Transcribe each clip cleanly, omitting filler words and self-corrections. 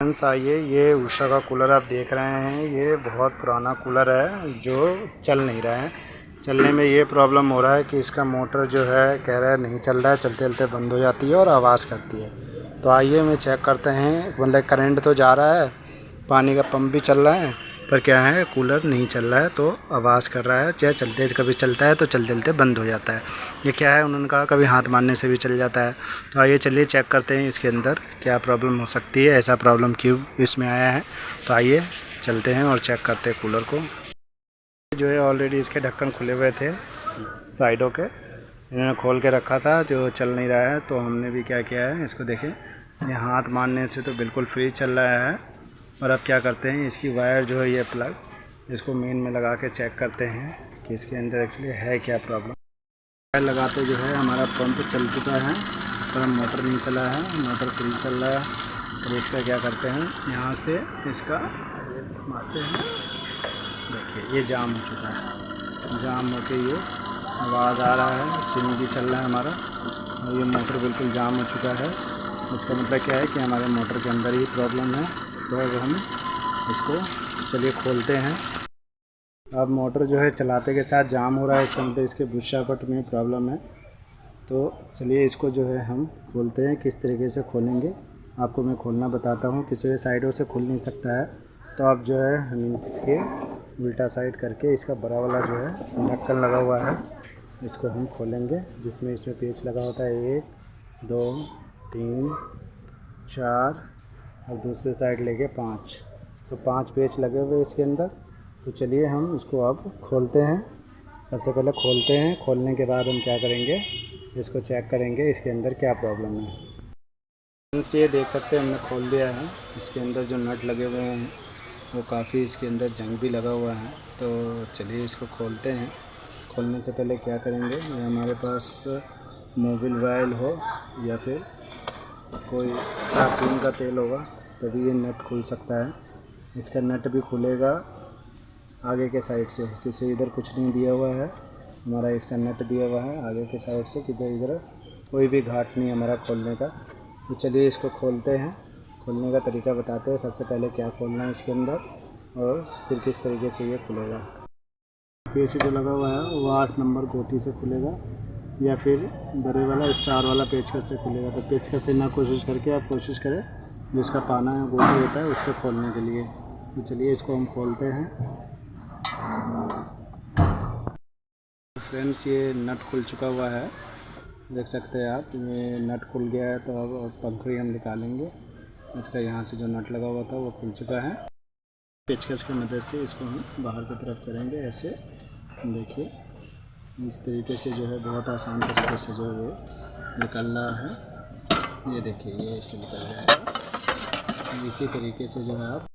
Friends आइए, ये उषा का कूलर आप देख रहे हैं। ये बहुत पुराना कूलर है जो चल नहीं रहा है। चलने में ये प्रॉब्लम हो रहा है कि इसका मोटर जो है कह रहा है नहीं चल रहा है, चलते चलते बंद हो जाती है और आवाज़ करती है। तो आइए मैं चेक करते हैं। मतलब करंट तो जा रहा है, पानी का पंप भी चल रहा है, पर क्या है कूलर नहीं चल रहा है तो आवाज़ कर रहा है। चाहे चलते कभी चलता है तो चलते चलते बंद हो जाता है। ये क्या है, उन्होंने कहा कभी हाथ मारने से भी चल जाता है। तो आइए चलिए चेक करते हैं इसके अंदर क्या प्रॉब्लम हो सकती है, ऐसा प्रॉब्लम क्यों इसमें आया है। तो आइए चलते हैं और चेक करते हैं कूलर को। जो है ऑलरेडी इसके ढक्कन खुले हुए थे साइडों के, इन्होंने खोल के रखा था, जो चल नहीं रहा है। तो हमने भी क्या किया है, इसको देखें, ये हाथ मारने से तो बिल्कुल फ्री चल रहा है। और अब क्या करते हैं, इसकी वायर जो है ये प्लग, इसको मेन में लगा के चेक करते हैं कि इसके अंदर एक्चुअली है क्या प्रॉब्लम। वायर लगाते जो है हमारा पंप चल चुका है, पर मोटर नहीं चला है, मोटर फ्री चल रहा है। तो इसका क्या करते हैं, यहाँ से इसका मारते हैं। देखिए ये जाम हो चुका है, जाम होके ये आवाज़ आ रहा है, सिम भी चल रहा है हमारा, और ये मोटर बिल्कुल जाम हो चुका है। इसका मतलब क्या है कि हमारे मोटर के अंदर ही प्रॉब्लम है। तो अब हम इसको चलिए खोलते हैं। अब मोटर जो है चलाते के साथ जाम हो रहा है, इसका मतलब इसके बुशापट में प्रॉब्लम है। तो चलिए इसको जो है हम खोलते हैं। किस तरीके से खोलेंगे आपको मैं खोलना बताता हूँ। किसी साइडों से खुल नहीं सकता है, तो आप जो है हम इसके उल्टा साइड करके इसका बड़ा वाला जो है ढक्कन लगा हुआ है, इसको हम खोलेंगे, जिसमें इसमें पेच लगा होता है 1 2 3 4 और दूसरे साइड लेके 5। तो 5 पेच लगे हुए इसके अंदर। तो चलिए हम इसको अब खोलते हैं। सबसे पहले खोलते हैं, खोलने के बाद हम क्या करेंगे, इसको चेक करेंगे इसके अंदर क्या प्रॉब्लम है। ये देख सकते हैं हमने खोल दिया है। इसके अंदर जो नट लगे हुए हैं वो काफ़ी इसके अंदर जंग भी लगा हुआ है। तो चलिए इसको खोलते हैं। खोलने से पहले क्या करेंगे, हमारे पास मोबिल ऑयल हो या फिर कोई पैराफिन का तेल होगा तभी ये नट खुल सकता है। इसका नट भी खुलेगा आगे के साइड से, क्योंकि इधर कुछ नहीं दिया हुआ है हमारा, इसका नट दिया हुआ है आगे के साइड से, कि इधर कोई भी घाट नहीं हमारा खोलने का। तो चलिए इसको खोलते हैं, खोलने का तरीका बताते हैं। सबसे पहले क्या खोलना है इसके अंदर और फिर किस तरीके से ये खुलेगा। पेच जो लगा हुआ है वो 8 नंबर गोटी से खुलेगा या फिर बड़े वाला स्टार वाला पेचकस से खुलेगा। तो पेचकस से ना कोशिश करके आप कोशिश करें जो इसका पाना है गोटी होता है उससे खोलने के लिए। तो चलिए इसको हम खोलते हैं। फ्रेंड्स ये नट खुल चुका हुआ है, देख सकते हैं आप, ये नट खुल गया है। तो अब पंखुड़ी हम निकालेंगे। इसका यहाँ से जो नट लगा हुआ था वो खुल चुका है। पेचकस की मदद से इसको हम बाहर की तरफ करेंगे, ऐसे देखिए इस तरीके से जो है बहुत आसान तरीके से जो है निकल रहा है। ये देखिए ये इससे निकल जाएगा इसी तरीके से जो है आप।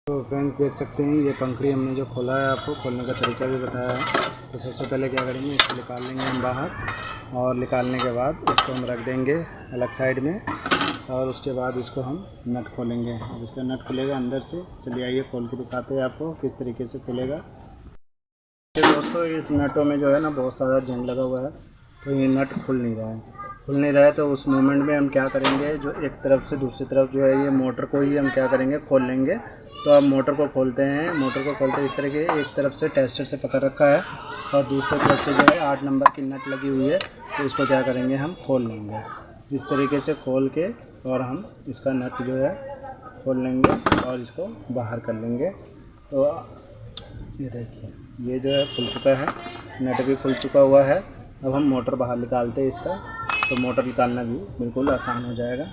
तो फ्रेंड्स देख सकते हैं ये पंखड़ी हमने जो खोला है, आपको खोलने का तरीका भी बताया है। तो सबसे पहले क्या करेंगे, इसको निकाल लेंगे हम बाहर, और निकालने के बाद इसको हम रख देंगे अलग साइड में, और उसके बाद इसको हम नट खोलेंगे। अब इसका नट खुलेगा अंदर से। चलिए आइए खोल के दिखाते हैं आपको किस तरीके से खुलेगा। दोस्तों इस नटों में जो है ना बहुत सारा जंग लगा हुआ है, तो ये नट खुल नहीं रहा है। तो उस मोमेंट में हम क्या करेंगे, जो एक तरफ से दूसरी तरफ जो है ये मोटर को ही हम क्या करेंगे खोल लेंगे। तो अब मोटर को खोलते हैं। मोटर को खोलते इस तरह के, एक तरफ से टेस्टर से पकड़ रखा है और दूसरी तरफ से जो है 8 नंबर की नट लगी हुई है। तो इसको क्या करेंगे, हम खोल लेंगे इस तरीके से खोल के, और हम इसका नट जो है खोल लेंगे और इसको बाहर कर लेंगे। तो ये देखिए ये जो है खुल चुका है, नट भी खुल चुका हुआ है। अब हम मोटर बाहर निकालते हैं इसका, तो मोटर निकालना भी बिल्कुल आसान हो जाएगा।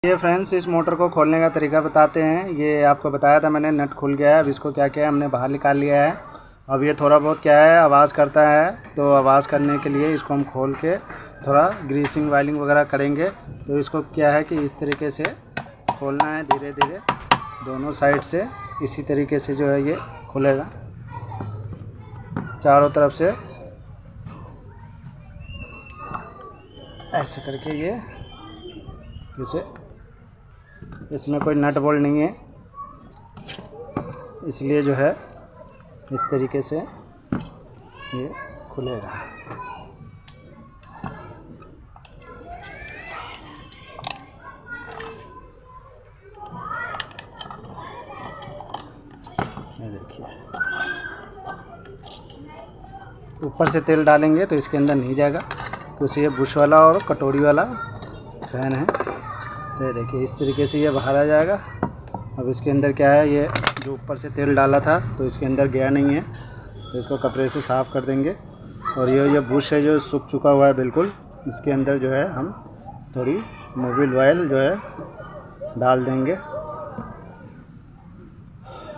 ये फ्रेंड्स इस मोटर को खोलने का तरीका बताते हैं। ये आपको बताया था मैंने, नट खुल गया है। अब इसको क्या किया है, हमने बाहर निकाल लिया है। अब ये थोड़ा बहुत क्या है आवाज़ करता है, तो आवाज़ करने के लिए इसको हम खोल के थोड़ा ग्रीसिंग वायलिंग वगैरह करेंगे। तो इसको क्या है कि इस तरीके से खोलना है धीरे धीरे दोनों साइड से। इसी तरीके से जो है ये खुलेगा चारों तरफ से, ऐसे करके। ये जैसे इसमें कोई नट बोल्ट नहीं है, इसलिए जो है इस तरीके से ये खुलेगा। देखिए, ऊपर से तेल डालेंगे तो इसके अंदर नहीं जाएगा, क्योंकि ये बुश वाला और कटोरी वाला फैन है। तो ये देखिए इस तरीके से ये बाहर आ जाएगा। अब इसके अंदर क्या है, ये जो ऊपर से तेल डाला था तो इसके अंदर गया नहीं है, तो इसको कपड़े से साफ़ कर देंगे। और ये बुश है जो सूख चुका हुआ है बिल्कुल, इसके अंदर जो है हम थोड़ी मोबिल ऑयल जो है डाल देंगे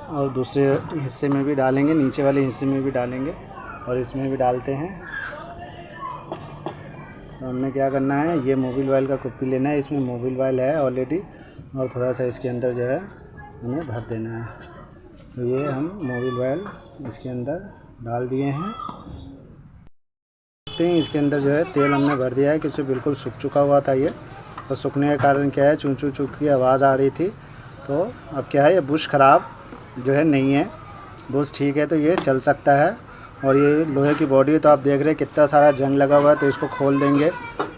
और दूसरे हिस्से में भी डालेंगे, नीचे वाले हिस्से में भी डालेंगे और इसमें भी डालते हैं। तो हमने क्या करना है, ये मोबिल ऑयल का कुप्पी लेना है, इसमें मोबिल ऑयल है ऑलरेडी, और थोड़ा सा इसके अंदर जो है हमें भर देना है। तो ये हम मोबिल ऑयल इसके अंदर डाल दिए हैं। इसके अंदर जो है तेल हमने भर दिया है, क्योंकि बिल्कुल सूख चुका हुआ था ये, तो सूखने के कारण क्या है, चूँ चूँ चूँ की आवाज़ आ रही थी। तो अब क्या है, ये बुश ख़राब जो है नहीं है, बुश ठीक है, तो ये चल सकता है। और ये लोहे की बॉडी है, तो आप देख रहे हैं कितना सारा जंग लगा हुआ है, तो इसको खोल देंगे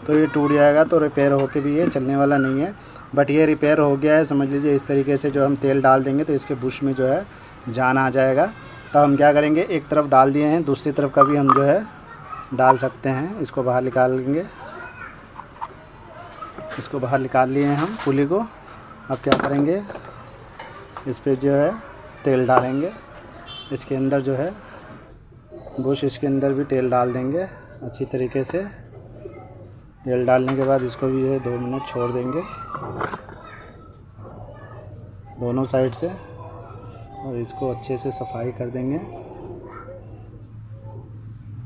तो ये टूट जाएगा, तो रिपेयर होके भी ये चलने वाला नहीं है। बट ये रिपेयर हो गया है, समझ लीजिए। इस तरीके से जो हम तेल डाल देंगे तो इसके बुश में जो है जान आ जाएगा। तो हम क्या करेंगे, एक तरफ डाल दिए हैं, दूसरी तरफ का भी हम जो है डाल सकते हैं। इसको बाहर निकाल लेंगे, इसको बाहर निकाल लिए हैं हम पुली को। अब क्या करेंगे, इस पर जो है तेल डालेंगे, इसके अंदर जो है बुश, इसके अंदर भी तेल डाल देंगे अच्छी तरीके से। तेल डालने के बाद इसको भी ये 2 मिनट छोड़ देंगे दोनों साइड से, और इसको अच्छे से सफाई कर देंगे।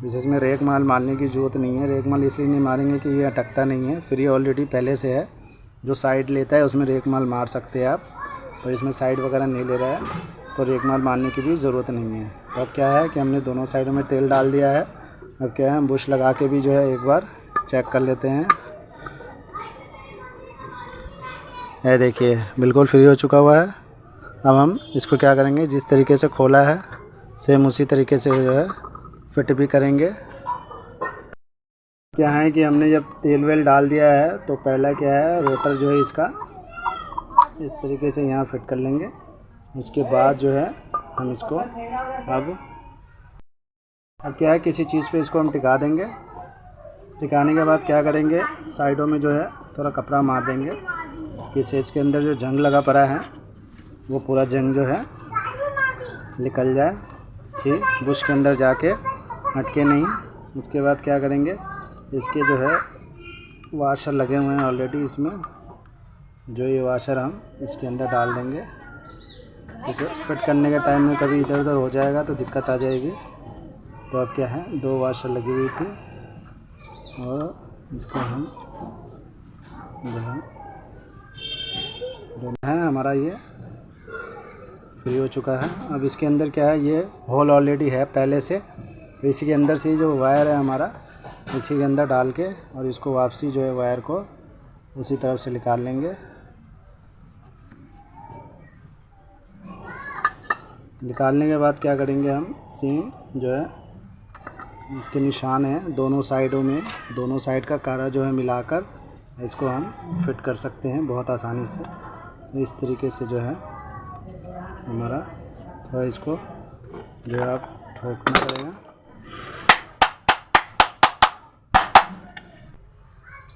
इसमें रेक माल मारने की ज़रूरत नहीं है। रेक माल इसलिए नहीं मारेंगे कि ये अटकता नहीं है, फ्री ऑलरेडी पहले से है। जो साइड लेता है उसमें रेक माल मार सकते हैं आप, तो इसमें साइड वगैरह नहीं ले रहा है, तो रेक माल मारने की भी ज़रूरत नहीं है। तो अब क्या है कि हमने दोनों साइडों में तेल डाल दिया है। अब क्या है, हम बुश लगा के भी जो है एक बार चेक कर लेते हैं। ये देखिए बिल्कुल फ्री हो चुका हुआ है। अब हम इसको क्या करेंगे, जिस तरीके से खोला है सेम उसी तरीके से जो है फिट भी करेंगे। क्या है कि हमने जब तेल वेल डाल दिया है, तो पहला क्या है, रोटर जो है इसका इस तरीके से यहाँ फिट कर लेंगे। उसके बाद जो है हम इसको अब क्या है, किसी चीज़ पे इसको हम टिका देंगे। टिकाने के बाद क्या करेंगे, साइडों में जो है थोड़ा कपड़ा मार देंगे कि सेज के अंदर जो जंग लगा पड़ा है वो पूरा जंग जो है निकल जाए, कि बुश के अंदर जाके अटके नहीं। उसके बाद क्या करेंगे, इसके जो है वाशर लगे हुए हैं ऑलरेडी इसमें, जो ये वाशर हम इसके अंदर डाल देंगे। इसे फिट करने के टाइम में कभी इधर उधर हो जाएगा तो दिक्कत आ जाएगी। तो अब क्या है, 2 वाशर लगी हुई थी और इसको हम जो है हमारा ये फ्री हो चुका है। अब इसके अंदर क्या है, ये होल ऑलरेडी है पहले से, तो इसी के अंदर से जो वायर है हमारा, इसी के अंदर डाल के और इसको वापसी जो है वायर को उसी तरफ से निकाल लेंगे। निकालने के बाद क्या करेंगे, हम सेम जो है इसके निशान हैं दोनों साइडों में, दोनों साइड का कारा जो है मिलाकर इसको हम फिट कर सकते हैं बहुत आसानी से। तो इस तरीके से जो है हमारा थोड़ा इसको जो है आप ठोकना पड़ेगा।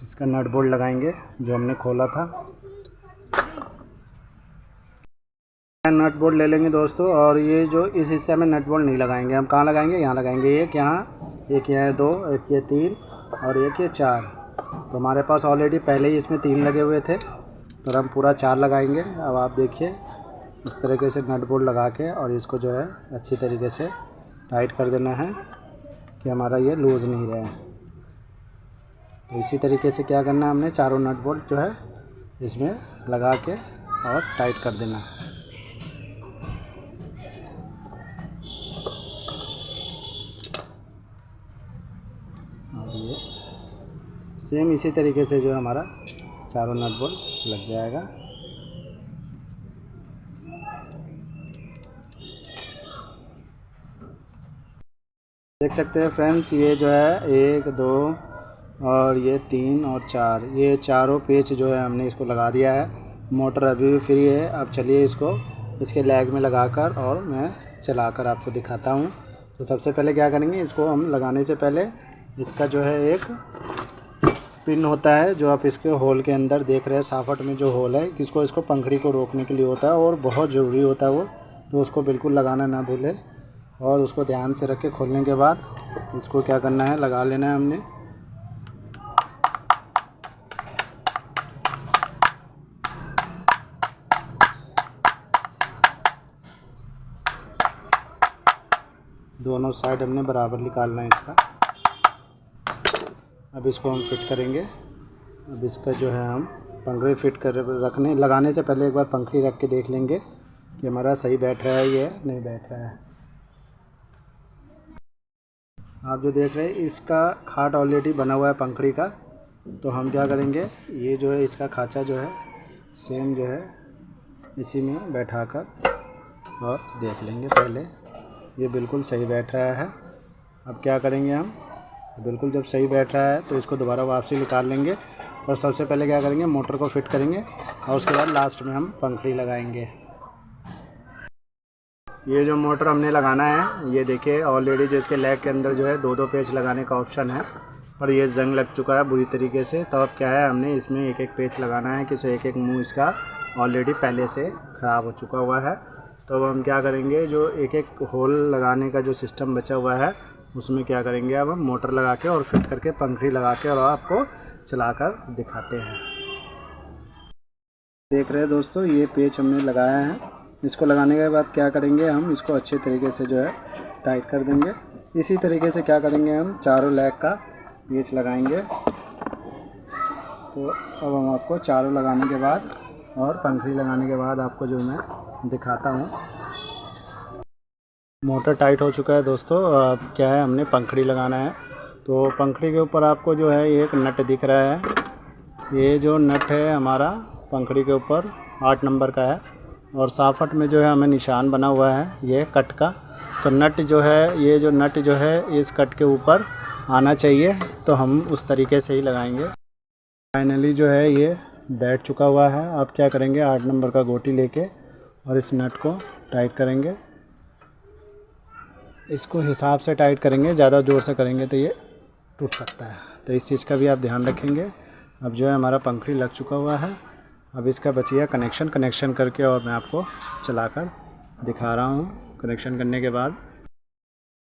इसका नट बोल्ट लगाएंगे जो हमने खोला था। नट बोल्ट ले लेंगे दोस्तों, और ये जो इस हिस्से में नट बोल्ट नहीं लगाएंगे, हम कहाँ लगाएंगे, यहाँ लगाएंगे। एक यहाँ, एक यहाँ 2, एक ये 3 और एक ये 4। तो हमारे पास ऑलरेडी पहले ही इसमें 3 लगे हुए थे, तो हम पूरा 4 लगाएंगे। अब आप देखिए इस तरीके से नट बोल्ट लगा के और इसको जो है अच्छी तरीके से टाइट कर देना है कि हमारा ये लूज़ नहीं रहे। तो इसी तरीके से क्या करना है, हमने चारों नट बोल्ट जो है इसमें लगा के और टाइट कर देना है। और ये सेम इसी तरीके से जो हमारा चारों नट बोल्ट लग जाएगा। देख सकते हैं फ्रेंड्स, ये जो है 1 2 और ये 3 और 4, ये चारों पेच जो है हमने इसको लगा दिया है। मोटर अभी भी फ्री है। अब चलिए इसको इसके लैग में लगाकर और मैं चलाकर आपको दिखाता हूँ। तो सबसे पहले क्या करेंगे, इसको हम लगाने से पहले इसका जो है एक पिन होता है जो आप इसके होल के अंदर देख रहे हैं, साफट में जो होल है, इसको पंखड़ी को रोकने के लिए होता है और बहुत ज़रूरी होता है वो, तो उसको बिल्कुल लगाना ना भूले और उसको ध्यान से रख के खोलने के बाद इसको क्या करना है, लगा लेना है हमने। दोनों साइड हमने बराबर निकालना है इसका। अब इसको हम फिट करेंगे। अब इसका जो है हम पंखड़ी फिट कर लगाने से पहले एक बार पंखड़ी रख के देख लेंगे कि हमारा सही बैठ रहा है या नहीं बैठ रहा है। आप जो देख रहे हैं इसका खाट ऑलरेडी बना हुआ है पंखड़ी का, तो हम क्या करेंगे, ये जो है इसका खाँचा जो है सेम जो है इसी में बैठाकर और देख लेंगे। पहले ये बिल्कुल सही बैठ रहा है। अब क्या करेंगे हम, बिल्कुल जब सही बैठ रहा है तो इसको दोबारा वापसी निकाल लेंगे और सबसे पहले क्या करेंगे, मोटर को फिट करेंगे और उसके बाद लास्ट में हम पंखड़ी लगाएंगे। ये जो मोटर हमने लगाना है, ये देखिए ऑलरेडी जो इसके लेग के अंदर जो है 2-2 पेच लगाने का ऑप्शन है, पर ये जंग लग चुका है बुरी तरीके से। तो अब क्या है, हमने इसमें एक एक पेच लगाना है, कि एक मुंह इसका ऑलरेडी पहले से ख़राब हो चुका हुआ है। तो अब हम क्या करेंगे, जो एक एक होल लगाने का जो सिस्टम बचा हुआ है उसमें क्या करेंगे, अब हम मोटर लगा के और फिट करके पंखड़ी लगा के और आपको चलाकर दिखाते हैं। देख रहे हैं दोस्तों, ये पेच हमने लगाया है। इसको लगाने के बाद क्या करेंगे, हम इसको अच्छे तरीके से जो है टाइट कर देंगे। इसी तरीके से क्या करेंगे, हम चारों लेग का पेच लगाएंगे। तो अब हम आपको चारों लगाने के बाद और पंखड़ी लगाने के बाद आपको जो मैं दिखाता हूँ। मोटर टाइट हो चुका है दोस्तों। अब क्या है, हमने पंखड़ी लगाना है। तो पंखड़ी के ऊपर आपको जो है एक नट दिख रहा है। ये जो नट है हमारा पंखड़ी के ऊपर 8 नंबर का है और साफट में जो है हमें निशान बना हुआ है ये कट का। तो नट जो है, ये जो नट जो है इस कट के ऊपर आना चाहिए, तो हम उस तरीके से ही लगाएंगे। फाइनली जो है ये बैठ चुका हुआ है। अब क्या करेंगे, 8 नंबर का गोटी लेके और इस नट को टाइट करेंगे। इसको हिसाब से टाइट करेंगे, ज़्यादा ज़ोर से करेंगे तो ये टूट सकता है, तो इस चीज़ का भी आप ध्यान रखेंगे। अब जो है हमारा पंखड़ी लग चुका हुआ है। अब इसका बचिए कनेक्शन करके और मैं आपको चलाकर दिखा रहा हूँ। कनेक्शन करने के बाद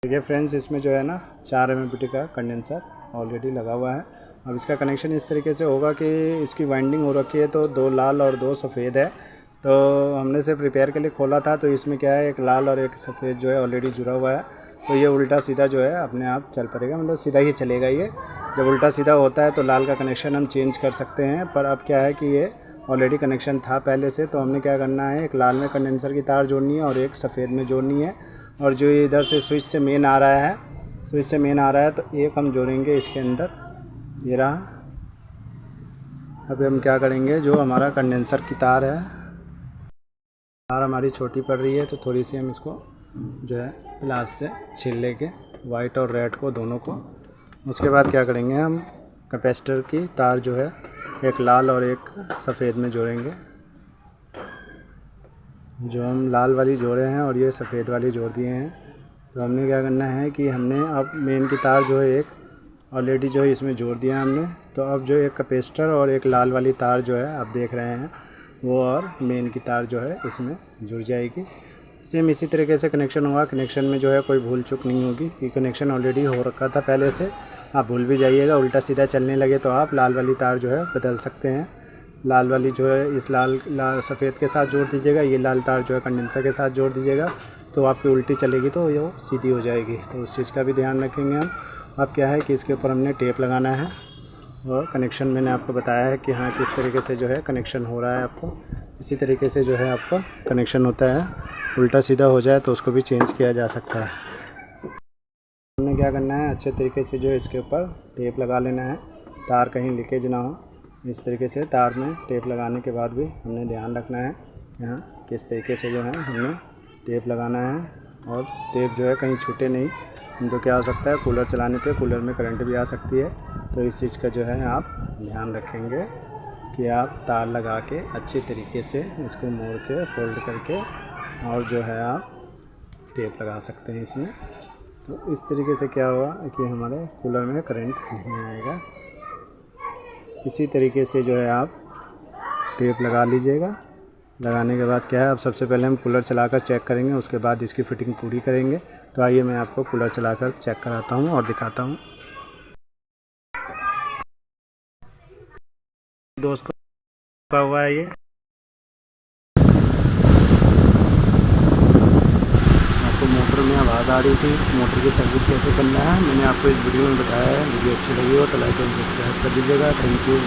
देखिए फ्रेंड्स, इसमें जो है ना 4 एमएमपीटी का कंडेंसर ऑलरेडी लगा हुआ है। अब इसका कनेक्शन इस तरीके से होगा कि इसकी वाइंडिंग हो रखी है, तो 2 लाल और 2 सफ़ेद है। तो हमने सिर्फ रिपेयर के लिए खोला था, तो इसमें क्या है, एक लाल और एक सफ़ेद जो है ऑलरेडी जुड़ा हुआ है। तो ये उल्टा सीधा जो है अपने आप चल पड़ेगा, मतलब सीधा ही चलेगा। ये जब उल्टा सीधा होता है तो लाल का कनेक्शन हम चेंज कर सकते हैं, पर अब क्या है कि ये ऑलरेडी कनेक्शन था पहले से। तो हमने क्या करना है, एक लाल में कंडेंसर की तार जोड़नी है और एक सफ़ेद में जोड़नी है। और जो इधर से स्विच से मेन आ रहा है, तो एक हम जोड़ेंगे इसके अंदर, ये रहा। अभी हम क्या करेंगे, जो हमारा कंडेंसर की तार है, तार हमारी छोटी पड़ रही है, तो थोड़ी सी हम इसको जो है प्लास से छील लेंगे, वाइट और रेड को दोनों को। उसके बाद क्या करेंगे, हम कैपेसिटर की तार जो है एक लाल और एक सफ़ेद में जोड़ेंगे। जो हम लाल वाली जोड़े हैं और ये सफ़ेद वाली जोड़ दिए हैं। तो हमने क्या करना है कि हमने अब मेन की तार जो है एक ऑलरेडी जो है इसमें जोड़ दिया हमने। तो अब जो एक कैपेसिटर और एक लाल वाली तार जो है आप देख रहे हैं, वो और मेन की तार जो है इसमें जुड़ जाएगी। सेम इसी तरीके से कनेक्शन होगा। कनेक्शन में जो है कोई भूल चूक नहीं होगी, कि कनेक्शन ऑलरेडी हो रखा था पहले से। आप भूल भी जाइएगा, उल्टा सीधा चलने लगे तो आप लाल वाली तार जो है बदल सकते हैं। लाल वाली जो है इस लाल सफ़ेद के साथ जोड़ दीजिएगा, ये लाल तार जो है कंडेंसर के साथ जोड़ दीजिएगा, तो आपकी उल्टी चलेगी तो ये सीधी हो जाएगी। तो उस चीज़ का भी ध्यान रखेंगे हम। अब क्या है कि इसके ऊपर हमने टेप लगाना है और कनेक्शन मैंने आपको बताया है कि हाँ किस तरीके से जो है कनेक्शन हो रहा है। आपको इसी तरीके से जो है आपका कनेक्शन होता है। उल्टा सीधा हो जाए तो उसको भी चेंज किया जा सकता है। हमने क्या करना है, अच्छे तरीके से जो है इसके ऊपर टेप लगा लेना है, तार कहीं लीकेज ना हो। इस तरीके से तार में टेप लगाने के बाद भी हमने ध्यान रखना है यहाँ किस तरीके से जो है हमने टेप लगाना है, और टेप जो है कहीं छूटे नहीं। तो क्या हो सकता है, कूलर चलाने पे कूलर में करंट भी आ सकती है। तो इस चीज़ का जो है आप ध्यान रखेंगे कि आप तार लगा के अच्छे तरीके से इसको मोड़ के फोल्ड करके और जो है आप टेप लगा सकते हैं इसमें। तो इस तरीके से क्या हुआ कि हमारे कूलर में करंट नहीं आएगा। इसी तरीके से जो है आप टेप लगा लीजिएगा। लगाने के बाद क्या है, अब सबसे पहले हम कूलर चलाकर चेक करेंगे, उसके बाद इसकी फ़िटिंग पूरी करेंगे। तो आइए मैं आपको कूलर चलाकर चेक कराता हूँ और दिखाता हूँ। दोस्तों क्या हुआ है, ये आपको मोटर में आवाज़ आ रही थी। मोटर की सर्विस कैसे करना है मैंने आपको इस वीडियो में बताया है। वीडियो अच्छी लगी हो तो लाइक एंड सब्सक्राइब कर दीजिएगा। Thank you.